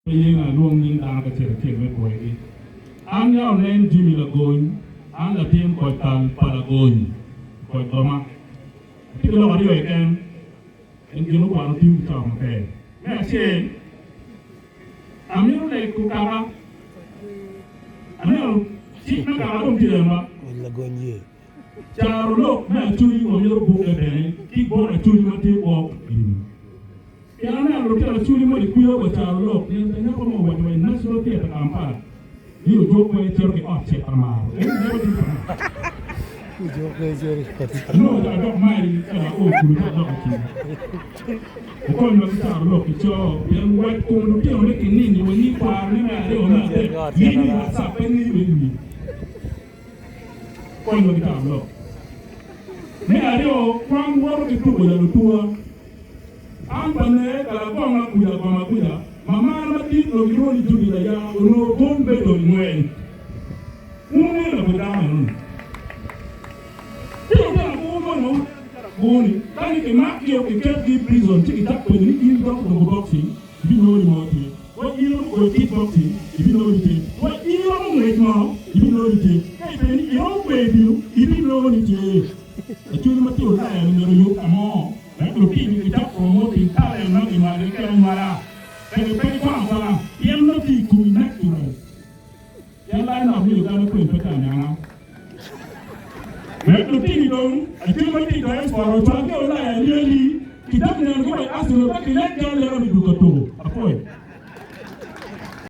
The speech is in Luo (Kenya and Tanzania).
Paying a long in Angatil Kilway. I'm your name Jimmy Lagony, and the team called Palagony, called Toma. People know you again, and you know what to do, Tom. Merci. I'm your like Kukara. I'm your chief Macaron Tirema. Lagony. Caro, look, man, chewing on your book again. Keep on a chewing on tape off. Yana look at a chewing on the queer with Caro, look, there's a number of what when National Theatre Kampala. You joke when you're the object of my. You joke when No, I don't mind. Oh, good the corner of the town, look, it's your young white corn, making in when you are never leaving what's happening with me. Corner of the town, look. May I know one word to do with a tour. I'm going to Gamakuya. Mamma did not go into the yard, no home bed on way. Woman of the down. Can you mark your keep prison? Take it up when you eat up from boxing. If you know more. What you know, keep boxing. If you know it. What you know, wait now. If you know it. Hey, you don't wait you. If you know it. A children material and you come on. Let me keep it up from what in Thailand, not in my camera. Then pay for you not equal natural. You line up Uganda Queen Kanianga. Let the thing down, I tell my thing for a child, really. He doesn't know what I asked you, but let them let me do.